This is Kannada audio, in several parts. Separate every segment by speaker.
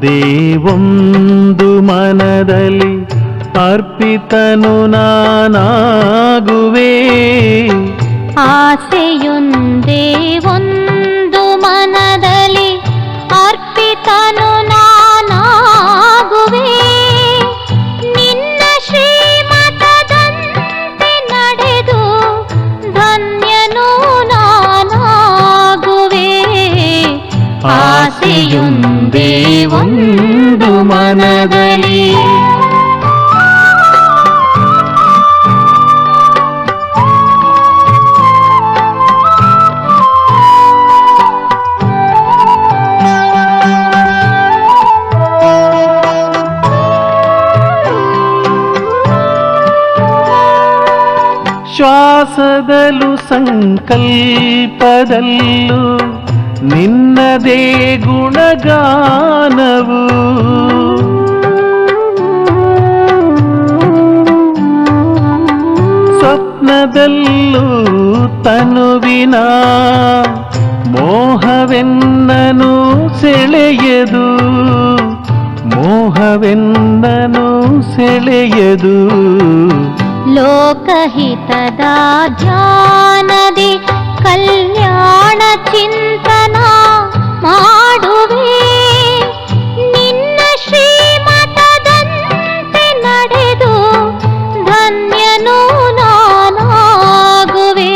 Speaker 1: ಆಸೆಯೊಂದೇ ಒಂದು ಮನದಲ್ಲಿ ಅರ್ಪಿತನು ನಾನಾಗುವೆ.
Speaker 2: ಆಸೆಯೊಂದೇ ಒಂದು ಮನದಲ್ಲಿ ಅರ್ಪಿತನು ನಾನಾಗುವೆ. ನಿನ್ನ ಶ್ರೀಮತದಂತೆ ನಡೆದು ಧನ್ಯನು ನಾನಾಗುವೆ. ಆಸೆಯೊಂದೇ ಒಂದು ಮನದಲ್ಲಿ. ಶ್ವಾಸದಲ್ಲೂ ಸಂಕಲ್ಪದಲ್ಲೂ ನಿನ್ನದೇ ಗುಣಗಾನವು. ಸ್ವಪ್ನದಲ್ಲೂ ತನುವಿನ ಮೋಹವೆನ್ನನು ಸೆಳೆಯದು, ಮೋಹವೆನ್ನನು ಸೆಳೆಯದು. ಲೋಕಹಿತದ ಧ್ಯಾನದಿ ಕಲ್ಯಾಣ ಚಿಂತನ ಮಾಡುವೆ. ನಿನ್ನ ಶ್ರೀಮತದಂತೆ ನಡೆದು ಧನ್ಯನು ನಾನಾಗುವೆ.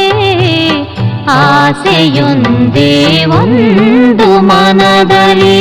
Speaker 2: ಆಸೆಯೊಂದೇ ಒಂದು ಮನದಲ್ಲಿ.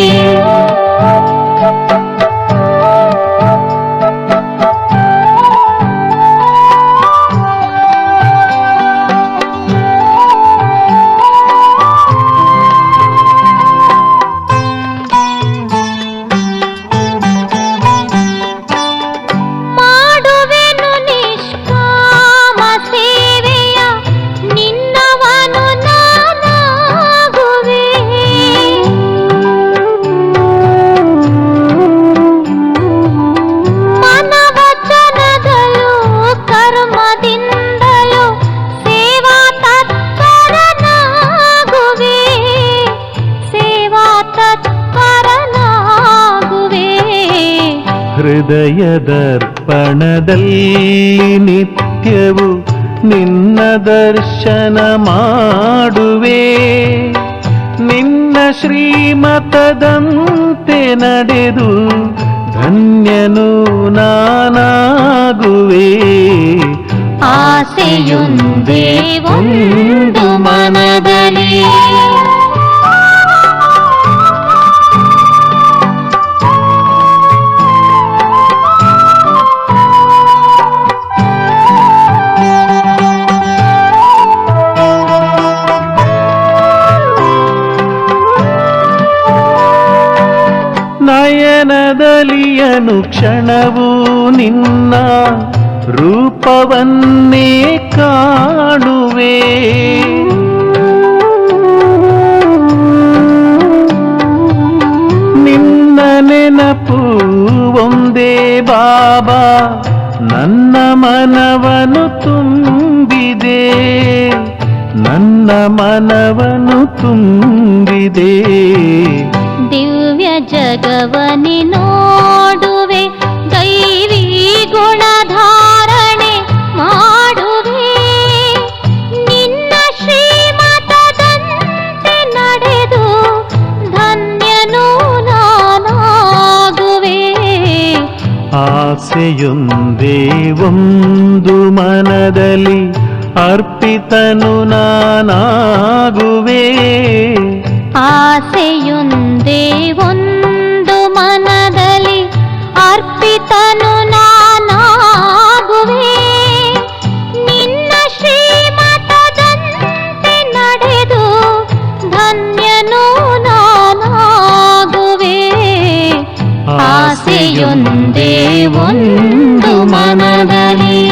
Speaker 2: ಹೃದಯದರ್ಪಣದಲ್ಲಿ ನಿತ್ಯವು ನಿನ್ನ ದರ್ಶನ ಮಾಡುವೆ. ನಿನ್ನ ಶ್ರೀಮತದಂತೆ ನಡೆದು ಧನ್ಯನು ನಾನಾಗುವೆ. ಆಸೆಯೊಂದೇ ಒಂದು ಮನದಲ್ಲಿ. ನಯನದಲ್ಲಿ ಅನುಕ್ಷಣವು ನಿನ್ನ ರೂಪವನ್ನೇ ಕಾಣುವೆ. ನಿನ್ನ ನೆನಪು ಒಂದೇ ಬಾಬಾ ನನ್ನ ಮನವನ್ನು ತುಂಬಿದೆ, ನನ್ನ ಮನವನ್ನು ತುಂಬಿದೆ. ದಿವ್ಯ ಜಗವನಿ ನೋಡುವೆ, ದೈವಿ ಗುಣಧಾರಣೆ ಮಾಡುವೆ. ನಿನ್ನ ಶ್ರೀಮತದಂತೆ ನಡೆದು ಧನ್ಯನು ನಾನಾಗುವೆ. ಆಸೆಯೊಂದೇ ಒಂದು ಮನದಲ್ಲಿ ಅರ್ಪಿತನು ನಾನಾಗುವೆ. ಆಸೆಯೊಂದೇ ಒಂದು ಮನದಲ್ಲಿ ಅರ್ಪಿತನು ನಾನಾಗುವೆ. ನಿನ್ನ ಶ್ರೀಮತದಂತೆ ನಡೆದು ಧನ್ಯನು ನಾನಾಗುವೆ. ಆಸೆಯೊಂದೇ ಒಂದು ಮನದಲ್ಲಿ.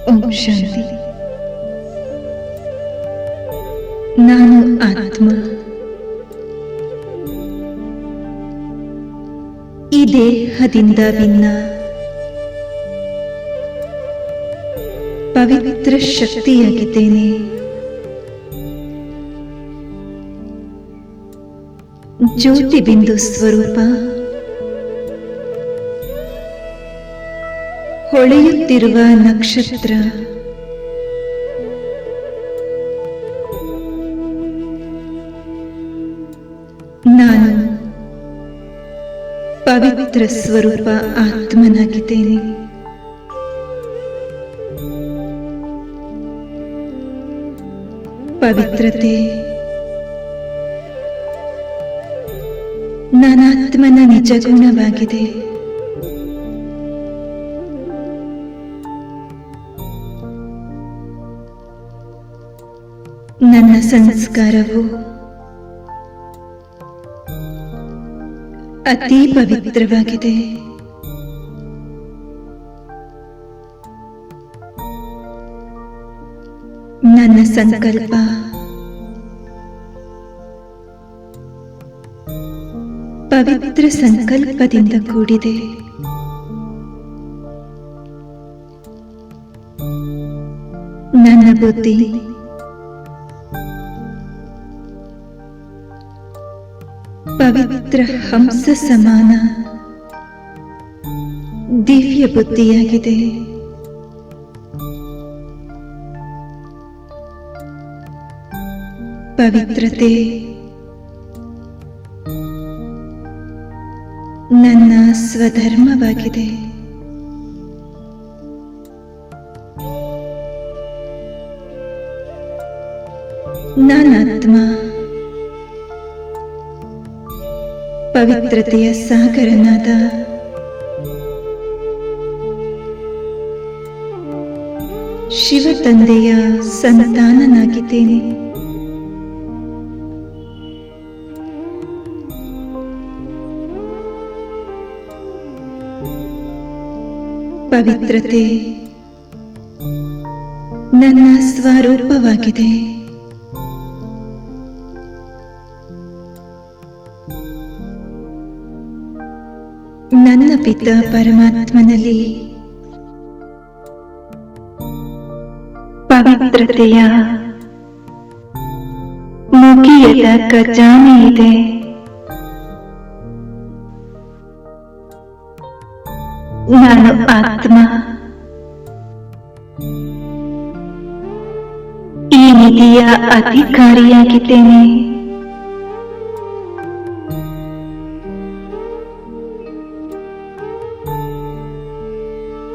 Speaker 3: ಓಂ ಶಾಂತಿ. ನಾನು ಆತ್ಮ. ಈ ದೇಹದಿಂದ ಭಿನ್ನ ಪವಿತ್ರ ಶಕ್ತಿಯಾಗಿದ್ದೇನೆ. ಜ್ಯೋತಿ ಬಿಂದು ಸ್ವರೂಪ ಹೊಳೆಯುತ್ತಿರುವ ನಕ್ಷತ್ರ. ನಾನು ಪವಿತ್ರ ಸ್ವರೂಪ ಆತ್ಮನಾಗಿದ್ದೇನೆ. ಪವಿತ್ರತೆ ನನ್ನಾತ್ಮನ ನಿಜ ಗುಣವಾಗಿದೆ. ನನ್ನ ಸಂಸ್ಕಾರವು ಅತಿ ಪವಿತ್ರವಾಗಿದೆ. ನನ್ನ ಸಂಕಲ್ಪ ಪವಿತ್ರ ಸಂಕಲ್ಪದಿಂದ ಕೂಡಿದೆ. ನನ್ನ ಬುದ್ಧಿ ಪವಿತ್ರ ಹಂಸ ಸಮಾನ ದಿವ್ಯ ಬುದ್ಧಿಯಾಗಿದೆ. ಪವಿತ್ರತೆ ನನ್ನ ಸ್ವಧರ್ಮವಾಗಿದೆ. ನಾನಾತ್ಮ ಪವಿತ್ರತೆಯ ಸಾಗರನಾದ ಶಿವ ತಂದೆಯ ಸಂತಾನನಾಗಿದ್ದೇನೆ. ಪವಿತ್ರತೆ ನನ್ನ ಸ್ವರೂಪವಾಗಿದೆ. ನನ್ನ ಪಿತ ಪರಮಾತ್ಮನಲ್ಲಿ ಪವಿತ್ರತೆಯ ಮುಗಿಯದ ಖಜಾನೆ ಇದೆ. ನಾನು ಆತ್ಮ ಈ ನಿಧಿಯ ಅಧಿಕಾರಿಯಾಗಿದ್ದೇನೆ.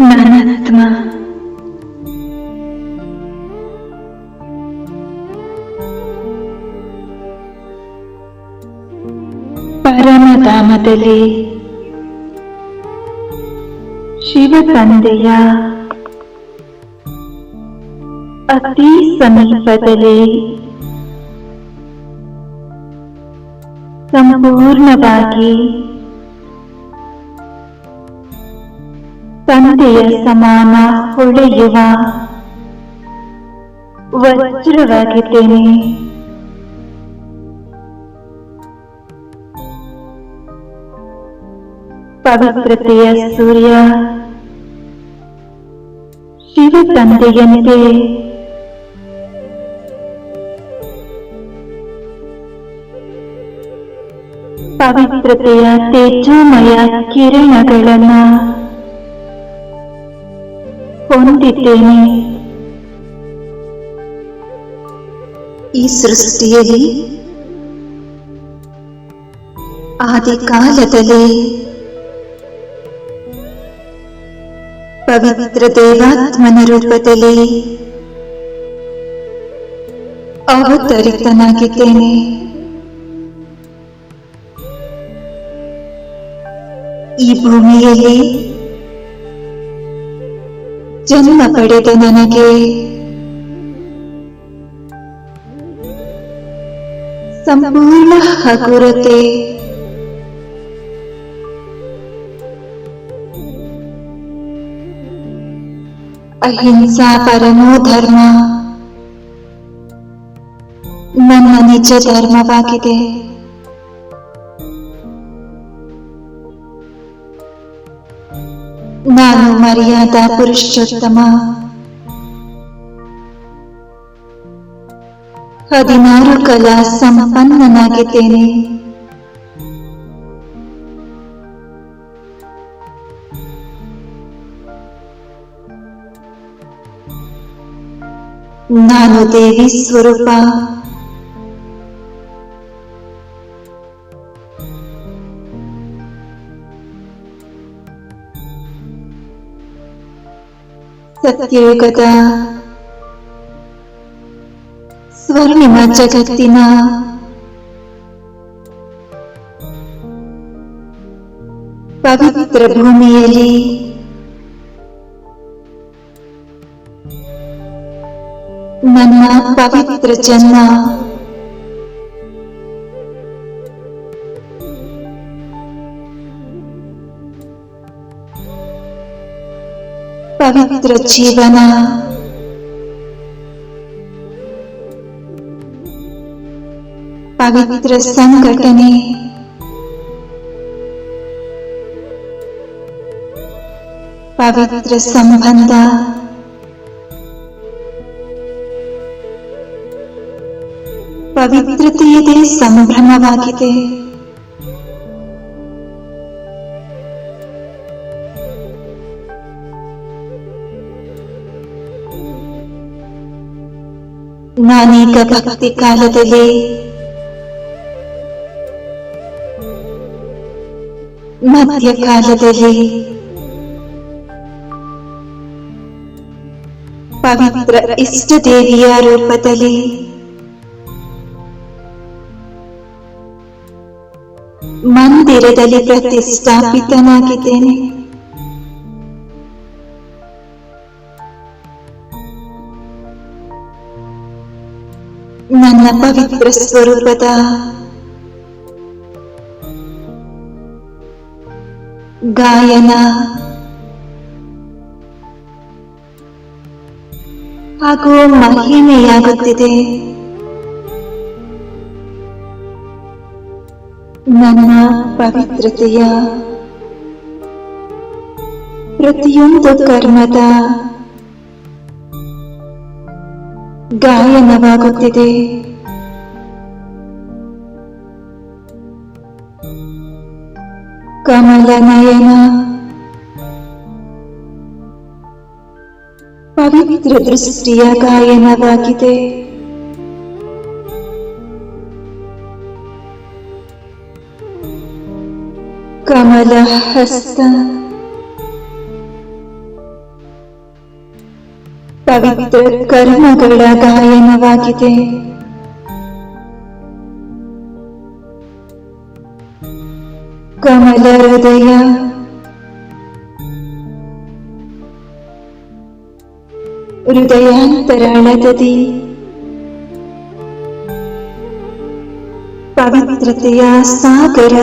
Speaker 3: ನಾನಾತ್ಮ ಪರಮಧಾಮದಲ್ಲಿ ಶಿವ ತಂದೆಯ ಅತಿ ಸಮೀಪದಲ್ಲಿ ಸಂಪೂರ್ಣವಾಗಿ ತಂದೆಯ ಸಮಾನ ಹೊಳೆಯುವ ವಜ್ರವಾಗಿದ್ದೇನೆ. ಪವಿತ್ರತೆಯ ಸೂರ್ಯ ಶಿವ ತಂದೆಯಂತೆ ಪವಿತ್ರತೆಯ ತೇಜೋಮಯ ಕಿರಣಗಳನ್ನು ಹೊಂದಿದ್ದೇನೆ. ಈ ಸೃಷ್ಟಿಯಲ್ಲಿ ಆದಿಕಾಲದಲ್ಲಿ ಪವಿತ್ರ ದೇವಾತ್ಮನ ರೂಪದಲ್ಲಿ ಅವತರಿತನಾಗಿದ್ದೇನೆ. ಈ ಭೂಮಿಯಲ್ಲಿ ಜನ್ಮ ಪಡೆದ ನನಗೆ ಸಂಪೂರ್ಣ ಹಗುರತೆ ಅಹಿಂಸಾ ಪರಮೋ ಧರ್ಮ ನನ್ನ ನಿಜ ಧರ್ಮವಾಗಿದೆ. ನಾನು ಮರ್ಯಾದಾ ಪುರುಷೋತ್ತಮ 16 ಕಲಾ ಸಂಪನ್ನನಾಗಿದ್ದೇನೆ. ನಾನು ದೇವಿ ಸ್ವರೂಪ. ಸತ್ಯಯುಗದ ಸ್ವರ್ಣಿಮ ಜಗತ್ತಿನ ಪವಿತ್ರ ಭೂಮಿಯಲ್ಲಿ ನನ್ನ ಪವಿತ್ರ ಜನ್ಮ ಪವಿತ್ರ ಜೀವನ ಪವಿತ್ರ ಸಂಘಟನೆ ಪವಿತ್ರ ಸಂಬಂಧ ಪವಿತ್ರತೆಯದೇ ಸಂಭ್ರಮವಾಗಿದೆ. ನಾನೀಗ ಭಕ್ತಿ ಕಾಲದಲ್ಲಿ ಮಧ್ಯಕಾಲದಲ್ಲಿ ಪವಿತ್ರ ಇಷ್ಟ ದೇವಿಯ ರೂಪದಲ್ಲಿ ಮಂದಿರದಲ್ಲಿ ಪ್ರತಿಷ್ಠಾಪಿತನಾಗಿದ್ದೇನೆ. ನನ್ನ ಪವಿತ್ರ ಸ್ವರೂಪದ ಗಾಯನ ಹಾಗೂ ಮಹಿಮೆಯಾಗುತ್ತಿದೆ. ನನ್ನ ಪವಿತ್ರತೆಯ ಪ್ರತಿಯೊಂದು ಕರ್ಮದ ಗಾಯನವಾಗುತ್ತಿದೆ. ಕಮಲ ನಯನ ಪವಿತ್ರ ದೃಷ್ಟಿಯ ಗಾಯನವಾಗಿದೆ. ಕಮಲ ಹಸ್ತ ಪವಿತ್ರ ಕರ್ಮಗಳ ಗಾಯನವಾಗಿದೆ. ಕಮಲ ಹೃದಯ ಹೃದಯಾಂತರಾಳದಲ್ಲಿ ಪವಿತ್ರತೆಯ ಸಾಗರ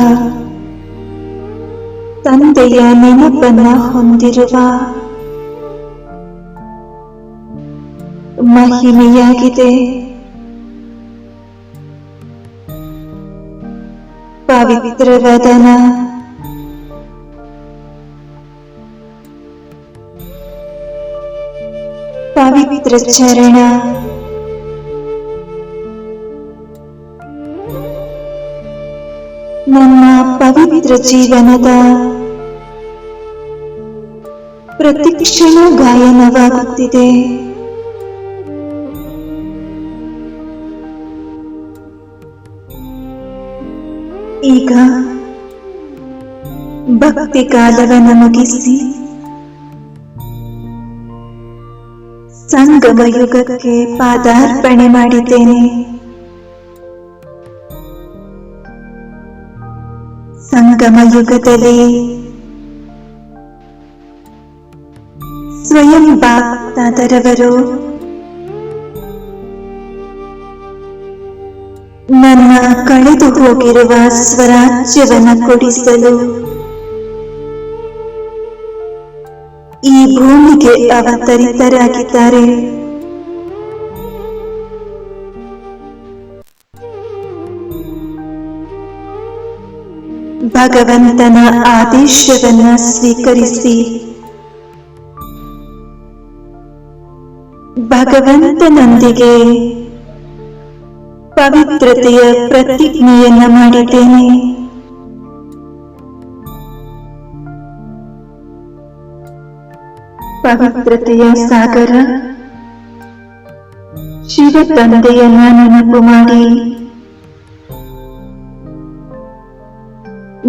Speaker 3: ತಂದೆಯ ನೆನಪನ್ನ ಹೊಂದಿರುವ ಮಹಿಮೆಯಾಗಿದೆ. ಪವಿತ್ರ ವದನ ಪವಿತ್ರ ಚರಣ ನನ್ನ ಪವಿತ್ರ ಜೀವನದ ಪ್ರತಿಕ್ಷಣ ಗಾಯನವಾಗುತ್ತಿದೆ. ಈಗ ಭಕ್ತಿ ಕಾಲವನ್ನು ಮುಗಿಸಿ ಸಂಗಮ ಯುಗಕ್ಕೆ ಪಾದಾರ್ಪಣೆ ಮಾಡಿದ್ದೇನೆ. ಸಂಗಮ ಯುಗದಲ್ಲಿ ಸ್ವಯಂ ಬಾಪ್ದಾದರವರು ನನ್ನ ಕಳೆದು ಹೋಗಿರುವ ಸ್ವರಾಜ್ಯವನ್ನು ಕೊಡಿಸಲು ಈ ಭೂಮಿಗೆ ಅವತರಿತರಾಗಿದ್ದಾರೆ. ಭಗವಂತನ ಆದೇಶವನ್ನ ಸ್ವೀಕರಿಸಿ ಭಗವಂತನೊಂದಿಗೆ ಪವಿತ್ರತೆಯ ಪ್ರತಿಜ್ಞೆಯನ್ನ ಮಾಡಿದ್ದೇನೆ. ಪವಿತ್ರತೆಯ ಸಾಗರ ಶಿವ ತಂದೆಯನ್ನ ನೆನಪು ಮಾಡಿ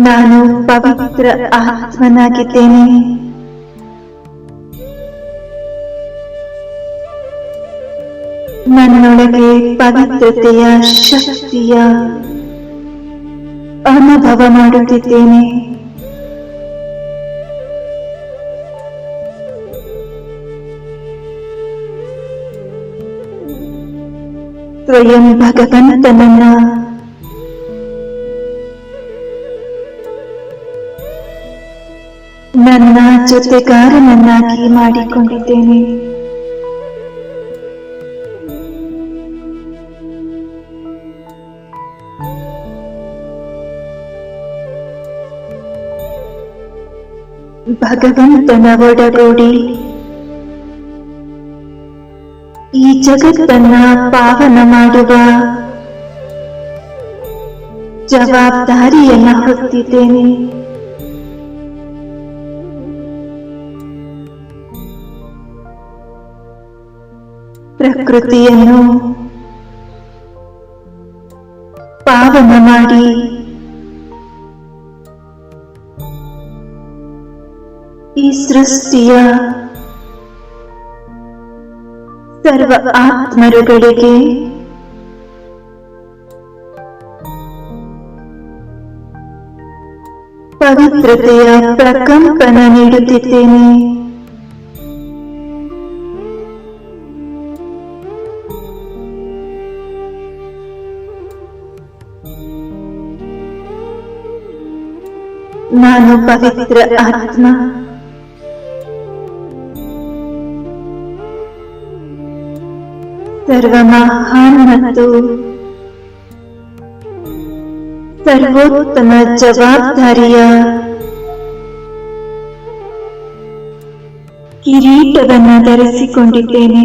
Speaker 3: ನಾನು ಪವಿತ್ರ ಆತ್ಮನಾಗಿದ್ದೇನೆ. ನನ್ನೊಳಗೆ ಪವಿತ್ರತೆಯ ಶಕ್ತಿಯ ಅನುಭವ ಮಾಡುತ್ತಿದ್ದೇನೆ. ಸ್ವಯಂ ಭಗವಂತನನ್ನ ನನ್ನ ಜೊತೆಗಾರನನ್ನಾಗಿ ಮಾಡಿಕೊಂಡಿದ್ದೇನೆ. ಭಗವಂತನ ಒಡಗೂಡಿ ಈ ಜಗತ್ತನ್ನ ಪಾವನ ಮಾಡುವ ಜವಾಬ್ದಾರಿಯನ್ನ ಹೊತ್ತಿದ್ದೇನೆ. ಪ್ರಕೃತಿಯನ್ನು ಪಾವನ ಮಾಡಿ ಈ ಸೃಷ್ಟಿಯ ಸರ್ವ ಆತ್ಮರುಗಳಿಗೆ ಪವಿತ್ರತೆಯ ಪ್ರಕಂಪನ ನೀಡುತ್ತಿದ್ದೇನೆ. ನಾನು ಪವಿತ್ರ ಆತ್ಮ. ಸರ್ವ ಮಹಾನ್ ಮತ್ತು ಸರ್ವೋತ್ತಮ ಜವಾಬ್ದಾರಿಯ ಕಿರೀಟವನ್ನು ಧರಿಸಿಕೊಂಡಿದ್ದೇನೆ.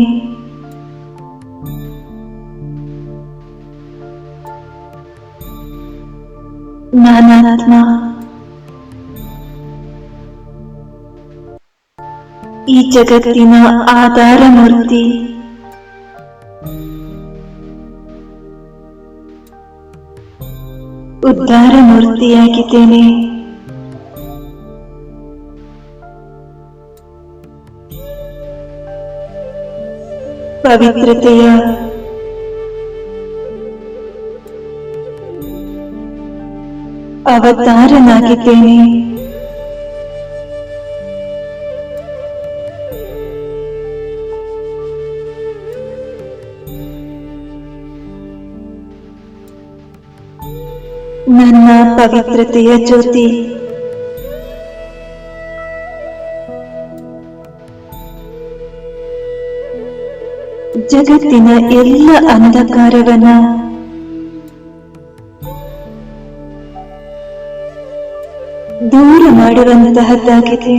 Speaker 3: ನಾನಾತ್ಮ ಈ ಜಗತ್ತಿನ ಆಧಾರ ಮೂರ್ತಿ. ಉದ್ಧಾರ ಮೂರ್ತಿಯಾಗಿದ್ದೇನೆ. ಪವಿತ್ರತೆಯ ಅವತಾರನಾಗಿದ್ದೇನೆ. ನನ್ನ ಪವಿತ್ರತೆಯ ಜ್ಯೋತಿ ಜಗತ್ತಿನ ಎಲ್ಲ ಅಂಧಕಾರವನ್ನ ದೂರ ಮಾಡುವಂತಹದ್ದಾಗಿದೆ.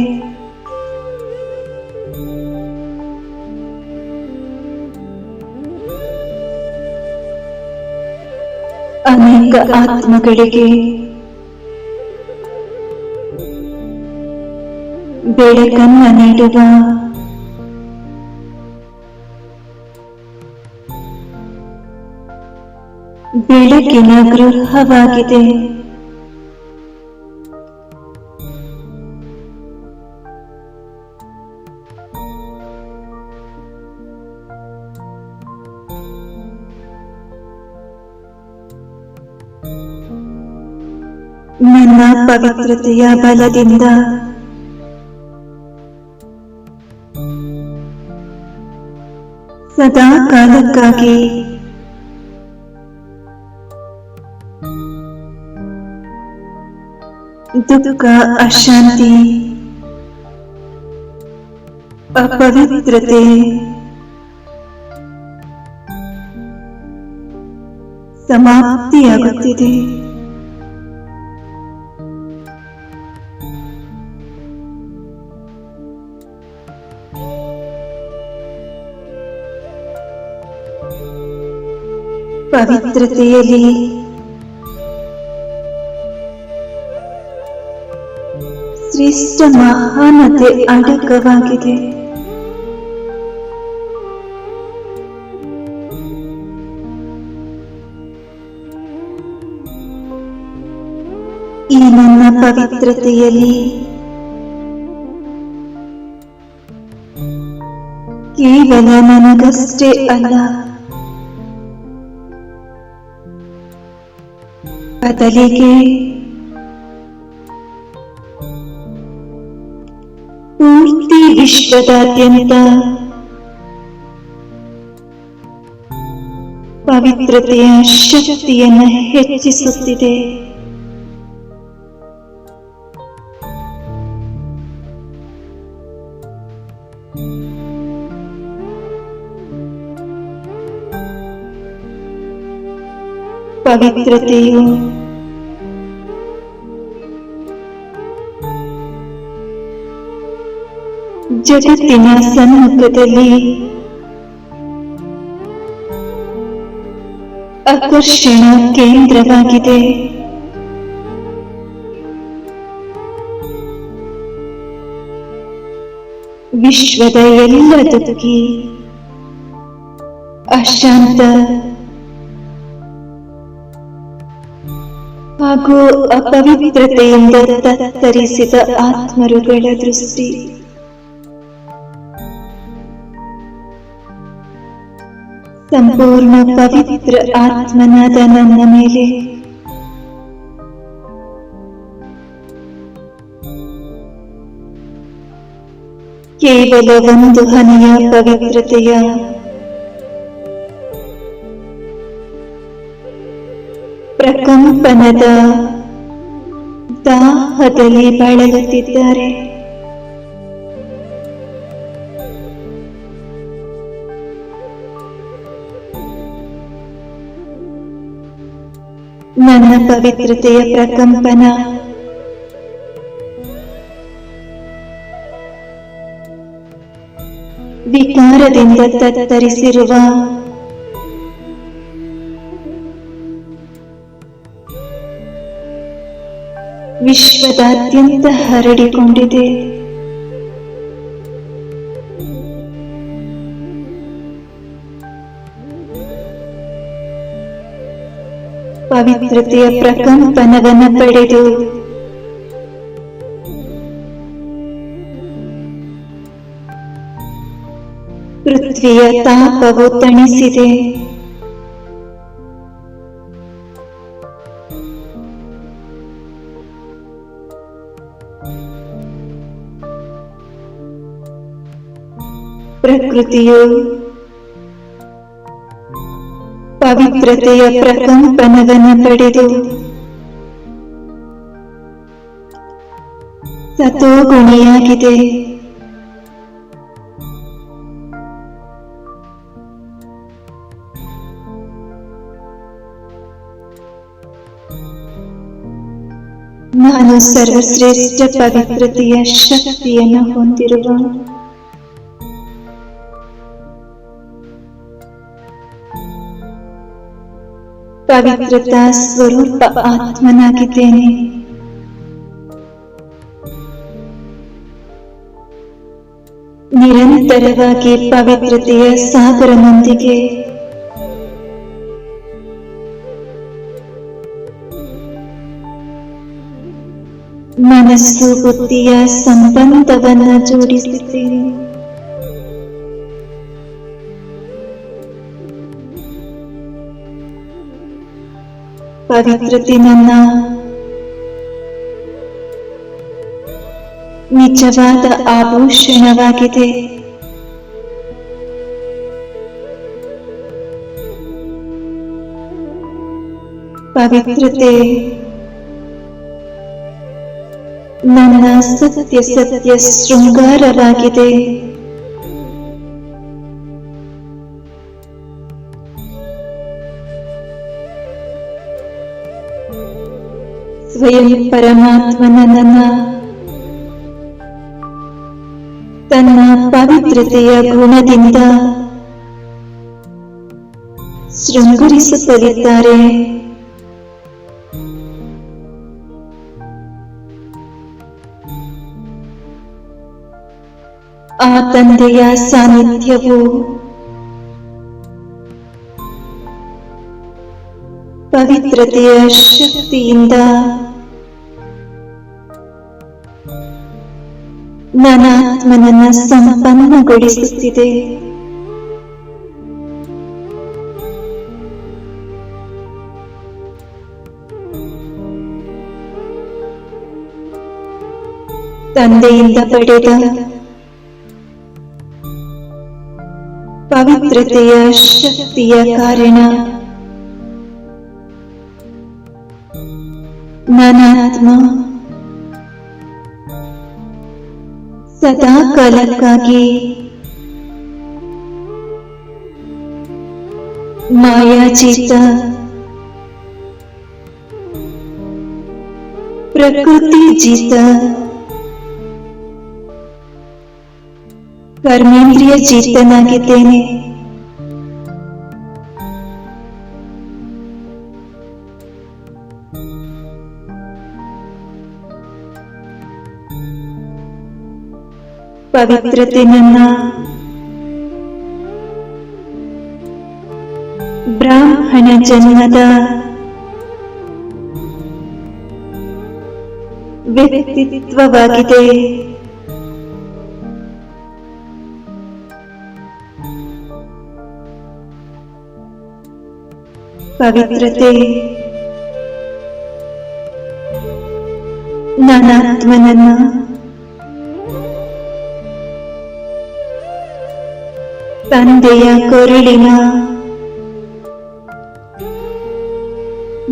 Speaker 3: ಅನೇಕ ಆತ್ಮಗಳಿಗೆ ಬೆಳಕನ್ನು ನೀಡುವ ಬೆಳಕಿನ ಗೃಹವಾಗಿದೆ. ನನ್ನ ಪವಿತ್ರತೆಯ ಬಲದಿಂದ ಸದಾ ಕಾಲಕ್ಕಾಗಿ ದುಃಖ, ಅಶಾಂತಿ, ಅಪವಿತ್ರತೆ ಸಮಾಪ್ತಿಯಾಗುತ್ತಿದೆ. ಪವಿತ್ರತೆಯಲ್ಲಿ ಶ್ರೇಷ್ಠ ಮಹಾನತೆ ಅಡಕವಾಗಿದೆ. ಈ ನನ್ನ ಪವಿತ್ರತೆಯಲ್ಲಿ ಕೇವಲ ನನಗಷ್ಟೇ ಅಲ್ಲ, ಬದಲಿಗೆ ಪೂರ್ತಿ ವಿಶ್ವದಾದ್ಯಂತ ಪವಿತ್ರತೆಯ ಶಕ್ತಿಯನ್ನು ಹೆಚ್ಚಿಸುತ್ತಿದೆ. ಪವಿತ್ರತೆಯು ಜಗತ್ತಿನ ಸಮ್ಮುಖದಲ್ಲಿ ಆಕರ್ಷಣ ಕೇಂದ್ರವಾಗಿದೆ. ವಿಶ್ವದ ಎಲ್ಲ ದುಃಖಿ, ಅಶಾಂತ ಹಾಗೂ ಅಪವಿತ್ರತೆಯಿಂದ ತತ್ತರಿಸಿದ ಆತ್ಮರುಗಳ ದೃಷ್ಟಿ ಸಂಪೂರ್ಣ ಪವಿತ್ರ ಆತ್ಮನಾದ ನನ್ನ ಮೇಲೆ ಕೇವಲ ಒಂದು ಹನಿಯ ಪವಿತ್ರತೆಯ ಪ್ರಕಂಪನದ ದಾಹದಲ್ಲಿ ಬಳಲುತ್ತಿದ್ದಾರೆ. ನನ್ನ ಪವಿತ್ರತೆಯ ಪ್ರಕಂಪನ ವಿಕಾರದಿಂದ ತತ್ತರಿಸಿರುವ ವಿಶ್ವದಾದ್ಯಂತ ಹರಡಿಕೊಂಡಿದೆ. ಪವಿತ್ರತೆಯ ಪ್ರಕಂಪನವನ್ನು ಪಡೆದು ಪೃಥ್ವಿಯ ತಾಪವು ತಣಿಸಿದೆ. ಪ್ರಕೃತಿಯು ಪವಿತ್ರತೆಯ ಪ್ರಕಂಪನವನ್ನು ಪಡೆದು ಸತೋಗುಣಿಯಾಗಿದೆ. ನಾನು ಸರ್ವಶ್ರೇಷ್ಠ ಪವಿತ್ರತೆಯ ಶಕ್ತಿಯನ್ನು ಹೊಂದಿರುವ ಪವಿತ್ರತಾ ಸ್ವರೂಪ ಆತ್ಮನಾಗಿದ್ದೇನೆ. ನಿರಂತರವಾಗಿ ಪವಿತ್ರತೆಯ ಸಾಗರನೊಂದಿಗೆ ಮನಸ್ಸು ಬುದ್ಧಿಯ ಸಂಬಂಧವನ್ನು ಜೋಡಿಸಿದ್ದೇನೆ. ಪವಿತ್ರತೆ ನನ್ನ ನಿಜವಾದ ಆಭೂಷಣವಾಗಿದೆ. ಪವಿತ್ರತೆ ನನ್ನ ಸತ್ಯ ಸತ್ಯ ಶೃಂಗಾರವಾಗಿದೆ. ಸ್ವಯಂ ಪರಮಾತ್ಮನ ನನ್ನ ತನ್ನ ಪವಿತ್ರತೆಯ ಗುಣದಿಂದ ಶೃಂಗರಿಸುತ್ತಲಿದ್ದಾರೆ. ಆ ತಂದೆಯ ಸಾನ್ನಿಧ್ಯವು ಪವಿತ್ರತೆಯ ಶಕ್ತಿಯಿಂದ ನನ್ನ ಆತ್ಮನನ್ನ ಸಂಪನ್ನಗೊಳಿಸುತ್ತಿದೆ. ತಂದೆಯಿಂದ ಪಡೆದ ಪವಿತ್ರತೆಯ ಶಕ್ತಿಯ ಕಾರಣ ನನ್ನ ಆತ್ಮ ಸದಾ ಕಾಲಕ್ಕಾಗಿ ಮಾಯಾಜೀತ ಪ್ರಕೃತಿ ಜೀತ ಕರ್ಮೇಂದ್ರಿಯ ಜೀತನಾಗಿದ್ದೇನೆ. ಪವಿತ್ರತೆ ನನ್ನ ಬ್ರಾಹ್ಮಣ ಜನ್ಮದ ವ್ಯಕ್ತಿತ್ವವಾಗಿದೆ. ಪವಿತ್ರತೆ ನನ್ನ ಆತ್ಮನನ್ನ ತಂದೆಯ ಕೊರಳಿನ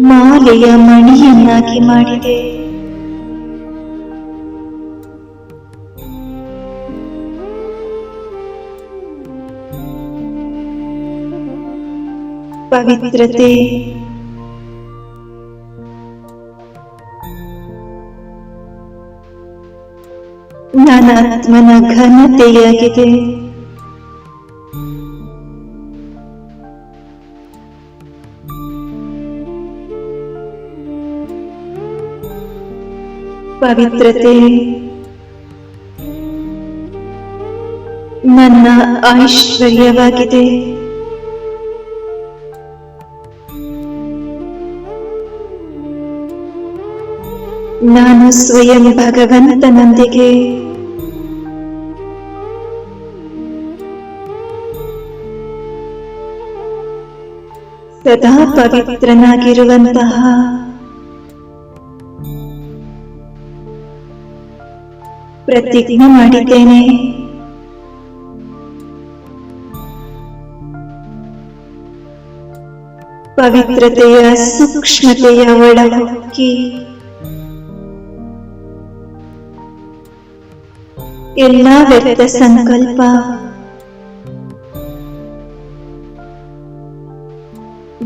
Speaker 3: ಮಾಲೆಯ ಮಣಿಯನ್ನಾಗಿ ಮಾಡಿದೆ. ಪವಿತ್ರತೆ ನನ್ನ ಆತ್ಮನ ಘನತೆಯಾಗಿದೆ. ಪವಿತ್ರತೆ ನನ್ನ ಐಶ್ವರ್ಯವಾಗಿದೆ. ನಾನು ಸ್ವಯಂ ಭಗವಂತನೊಂದಿಗೆ ಸದಾ ಪವಿತ್ರನಾಗಿರುವಂತಹ ಪ್ರತಿಜ್ಞೆ ಮಾಡಿದ್ದೇನೆ. ಪವಿತ್ರತೆಯ ಸೂಕ್ಷ್ಮತೆಯ ಒಳಹೊಕ್ಕಿ ಎಲ್ಲ ವ್ಯರ್ಥ ಸಂಕಲ್ಪ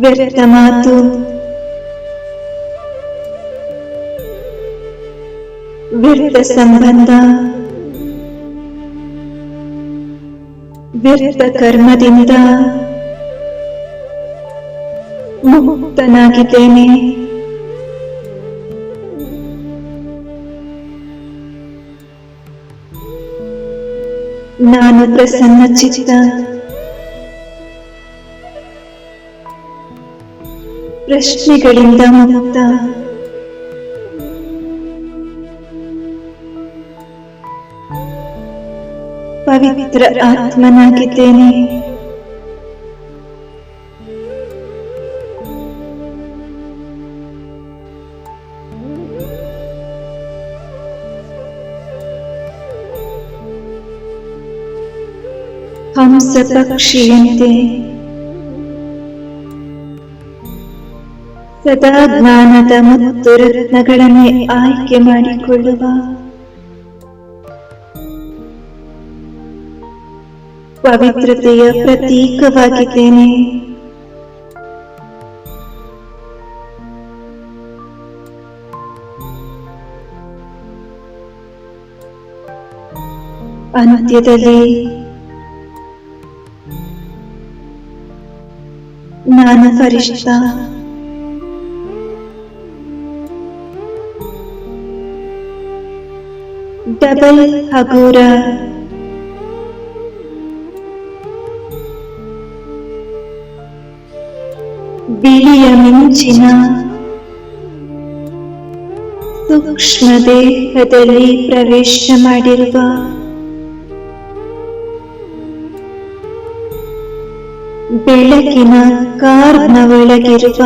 Speaker 3: ವ್ಯರ್ಥ ಮಾತು ವ್ಯರ್ಥ ಸಂಬಂಧ ವ್ಯರ್ಥ ಕರ್ಮದಿಂದ ಮುಕ್ತನಾಗಿದ್ದೇನೆ. ನಾನು ಪ್ರಸನ್ನ ಚಿತ್ತ ಪ್ರಶ್ನೆಗಳಿಂದ ಮುಕ್ತ. ಪವಿತ್ರ ಆತ್ಮನಾಗಿದ್ದೇನೆ. ಹಂಸ ಪಕ್ಷಿಯಂತೆ ಸದಾ ಜ್ಞಾನದ ಮತ್ತು ರತ್ನಗಳನ್ನೇ ಆಯ್ಕೆ ಮಾಡಿಕೊಳ್ಳುವ ಪವಿತ್ರತೆಯ ಪ್ರತೀಕವಾಗಿದ್ದೇನೆ. ಅಂತ್ಯದಲ್ಲಿ ನಾನು ಫರಿಷ್ಠ, ಡಬಲ್ ಹಗೂರ, ಬಿಳಿಯ ಮಿಂಚಿನ ಸೂಕ್ಷ್ಮ ದೇಹದಲ್ಲಿ ಪ್ರವೇಶ ಮಾಡಿರುವ ಬೆಳಕಿನ ಕಾರ್ನ ಒಳಗಿರುವ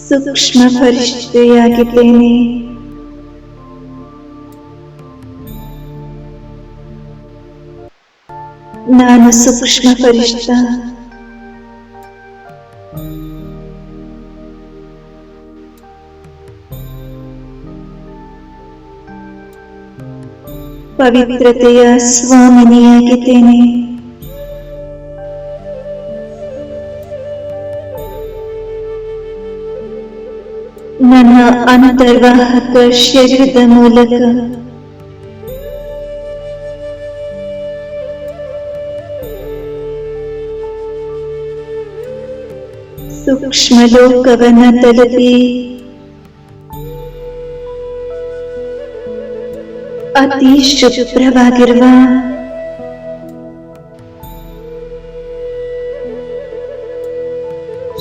Speaker 3: ಸೂಕ್ಷ್ಮ ಪರಿಷ್ಠೆಯಾಗಿದ್ದೇನೆ. ನಾನು ಸೂಕ್ಷ್ಮ ಪರಿಷ್ಠ. ಪವಿತ್ರತೆಯ ಸ್ವಾಮಿನಿಯಾಗಿದ್ದೇನೆ. ನನ್ನ ಅಂತರ್ವಾಹಕ ಶರೀರದ ಮೂಲಕ ಸೂಕ್ಷ್ಮ ಲೋಕವನ್ನ ತಲುಪಿ ಅತಿ ಶುಭ್ರವಾಗಿರುವ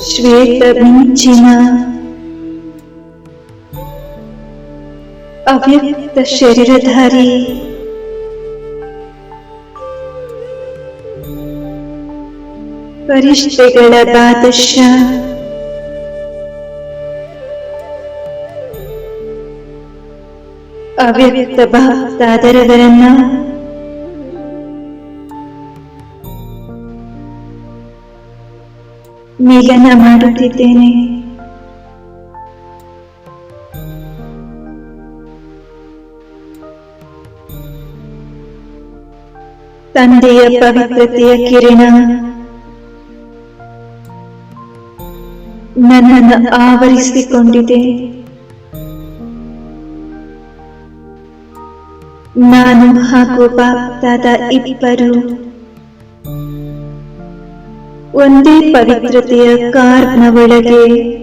Speaker 3: ಶ್ವೇತ ಮಿಂಚಿನ ಅವ್ಯಕ್ತ ಶರೀರಧಾರಿ ಪರಿಷ್ಠೆಗಳ ಬಾದಶಾ ಅವ್ಯಕ್ತ ಭಕ್ತಾದರವರನ್ನ ಮಿಲನ ಮಾಡುತ್ತಿದ್ದೇನೆ. ತಂದೆಯ ಪವಿತ್ರತೆಯ ಕಿರಣ ನನ್ನನ್ನು ಆವರಿಸಿಕೊಂಡಿದೆ. ನಾನು ಹಾಗೂ ಭಕ್ತಾದ ಇಬ್ಬರು ಒಂದೇ ಪವಿತ್ರತೆಯ ಕಾರ್ನ ಒಳಗೆ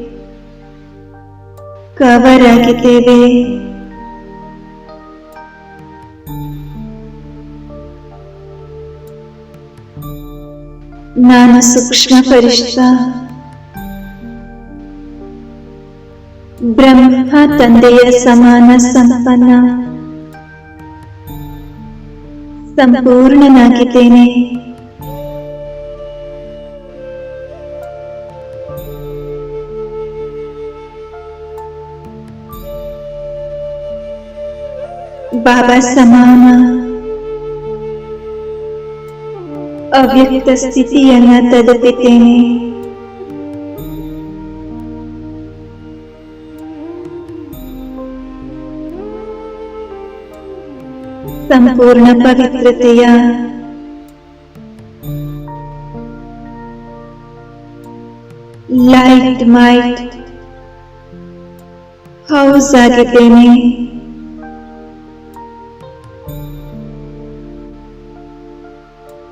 Speaker 3: ಕವರ್ ಆಗಿದ್ದೇವೆ. ನಾನು ಸೂಕ್ಷ್ಮ ಪರಿಷ್ಠ. ಬ್ರಹ್ಮ ತಂದೆಯ ಸಮಾನ ಸಂಪನ್ನ ಸಂಪೂರ್ಣನಾಗಿದ್ದೇನೆ. ಬಾಬಾ ಸಮಾನ ಅವ್ಯಕ್ತ ಸ್ಥಿತಿಯನ್ನ ತಲುಪಿದ್ದೇನೆ. ಸಂಪೂರ್ಣ ಪವಿತ್ರತೆಯ ಲೈಟ್ ಮೈಟ್ ಹೌಸ್ ಆಗಿದ್ದೇನೆ.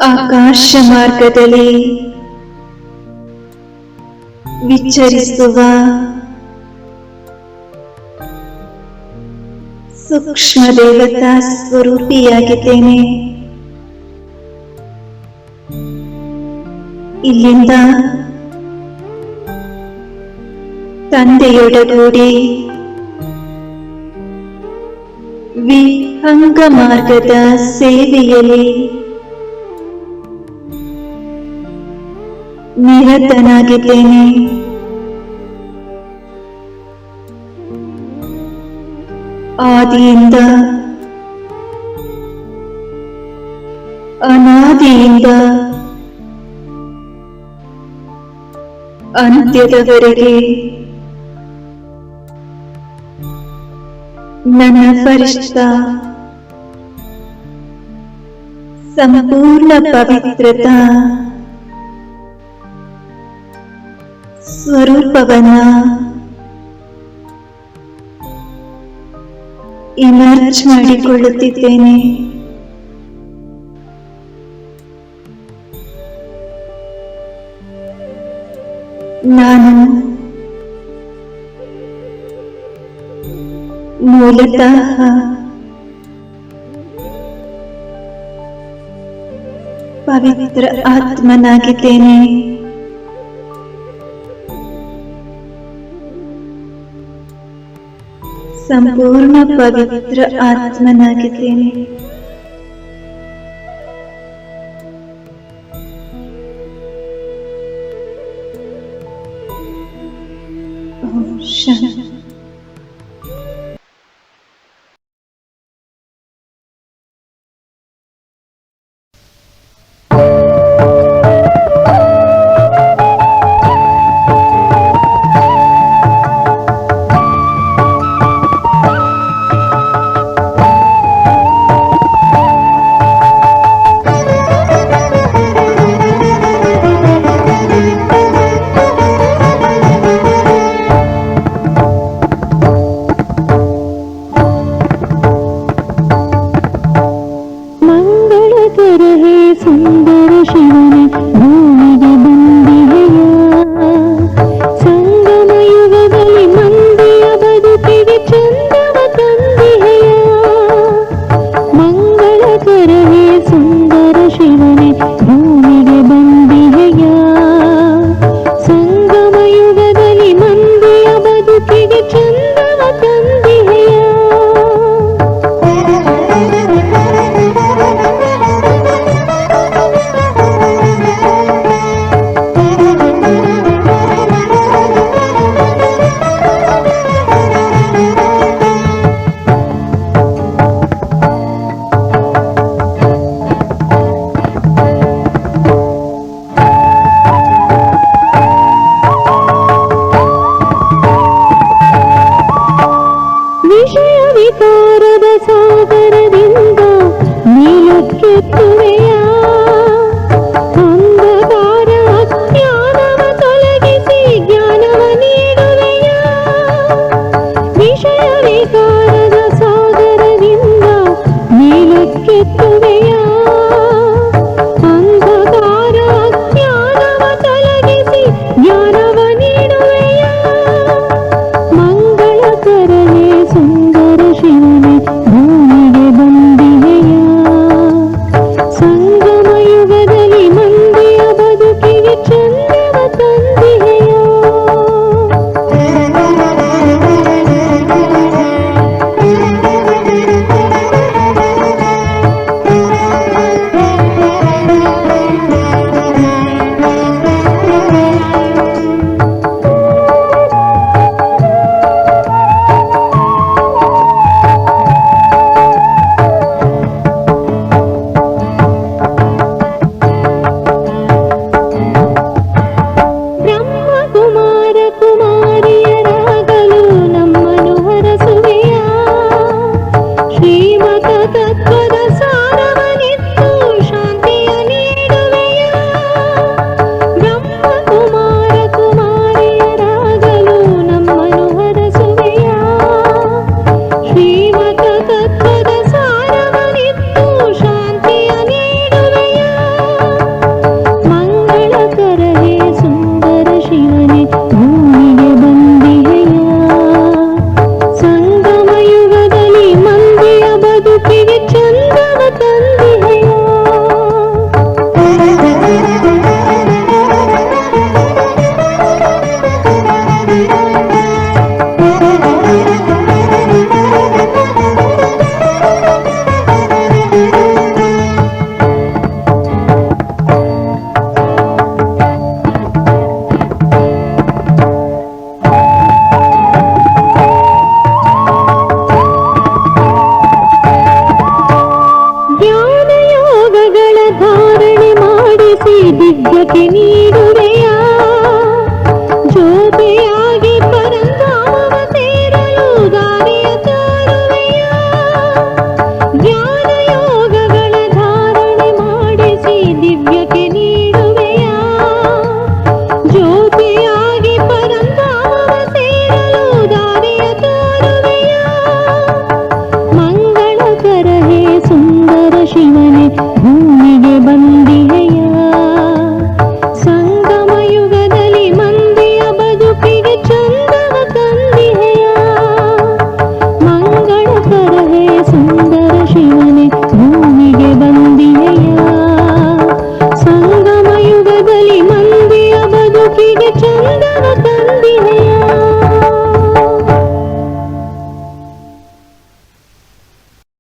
Speaker 3: ಆಕಾಶ ಮಾರ್ಗದಲ್ಲಿ ವಿಚರಿಸುವ ಸೂಕ್ಷ್ಮ ದೇವತಾ ಸ್ವರೂಪಿಯಾಗಿದ್ದೇನೆ. ಇಲ್ಲಿಂದ ತಂದೆಯೊಡಗೂಡಿ ವಿಹಂಗ ಮಾರ್ಗದ ಸೇವೆಯಲ್ಲಿ ನಿರತನಾಗಿದ್ದೇನೆ. ಆದಿಯಿಂದ ಅನಾದಿಯಿಂದ ಅಂತ್ಯದವರೆಗೆ ನನ್ನ ಪರಿಷ್ಠ ಸಂಪೂರ್ಣ ಪವಿತ್ರತಾ ಸ್ವರೂಪವನ್ನ ಇಮರ್ಜ್ ಮಾಡಿಕೊಳ್ಳುತ್ತಿದ್ದೇನೆ. ನಾನು ಮೂಲತಃ ಪವಿತ್ರ ಆತ್ಮನಾಗಿದ್ದೇನೆ. ಸಂಪೂರ್ಣ ಪವಿತ್ರ ಆತ್ಮನಾಗಿದ್ದೇನೆ.
Speaker 2: ವಿಷಯ ವಿಕಾರದ ಸಾಗರದಿಂದ ಮೇಲಕ್ಕೆತ್ತುವೆಯ ಅಂಧಕಾರ ಅಜ್ಞಾನವ ತೊಲಗಿಸಿ ಜ್ಞಾನವ ನೀಡುವೆಯ ವಿಷಯ ವಿಕಾರದ ಸಾಗರದಿಂದ ಮೇಲಕ್ಕೆತ್ತುವೆಯ ಅಂಧಕಾರ ಅಜ್ಞಾನವ ತೊಲಗಿಸಿ ಜ್ಞಾನವ ನೀಡುವೆಯ ಮಂಗಳಕರನೇ ಸುಂದರ ಶಿವನೇ ಭೂಮಿಗೆ ಬಂದಿವೆಯ ಸಂಗಮ ಯುಗದಲ್ಲಿ ಮಂದಿಯ ಬದುಕಿಗೆ ಚಂದವ ತಂದಿವೆಯ ಬ್ರಹ್ಮ ಕುಮಾರ ಕುಮಾರಿಯರಾಗಲು ನಮ್ಮನ್ನು ಹರಸುವೆಯ ಶ್ರೀಮತ ತತ್ವದ ಸಾರವನಿತ್ತು ಶಾಂತಿಯ ನೀಡುವೆಯ ಬ್ರಹ್ಮ ಕುಮಾರ ಕುಮಾರಿಯರಾಗಲು ನಮ್ಮನ್ನು ಹರಸುವೆಯ ಶ್ರೀಮತ ತತ್ವದ ಸಾರವನಿತ್ತು ಶಾಂತಿಯ ನೀಡುವೆಯ ಮಂಗಳಕರ ಹೇ ಸುಂದರ ಶಿವನೇ ಭೂಮಿಗೆ ಬಂದಿವೆಯ ಸಂಗಮ ಯುಗದಲ್ಲಿ ಮಂದಿಯ ಬದುಕಿಗೆ ಚಂದವ ತಂದಿವೆಯ ಜ್ಞಾನ ಯೋಗಗಳ ಧಾರಣೆ ಮಾಡಿಸಿ ದಿಗ್ಗತೆ ನೀಡುವೆಯ ಜೋತೆಯಾಗಿ ಪರಂಧಾಮವ ಸೇರಲು ದಾರಿಯ ತೋರುವೆಯ ಜ್ಞಾನ ಯೋಗಗಳ ಧಾರಣೆ ಮಾಡಿಸಿ ದಿವ್ಯತೆ ನೀಡುವೆಯ ಜ್ಯೋತಿಯಾಗಿ ಪರಂಧಾಮವ ಸೇರಲು ದಾರಿಯ ತೋರುವೆಯ ಮಂಗಳಕರ ಹೇ ಸುಂದರ ಶಿವನೇ ಭೂಮಿಗೆ ಬಂದಿವೆಯ ಸಂಗಮ ಯುಗದಲ್ಲಿ ಮಂದಿಯ ಬದುಕಿಗೆ ಚಂದವ ತಂದಿವೆಯ ಮಂಗಳಕರ ಹೇ ಸುಂದರ ಶಿವನೇ ಭೂಮಿಗೆ ಬಂದಿವೆಯ ಸಂಗಮ ಯುಗದಲ್ಲಿ ಮಂದಿಯ ಬದುಕಿಗೆ ಚಂದವ ತಂದಿವೆಯ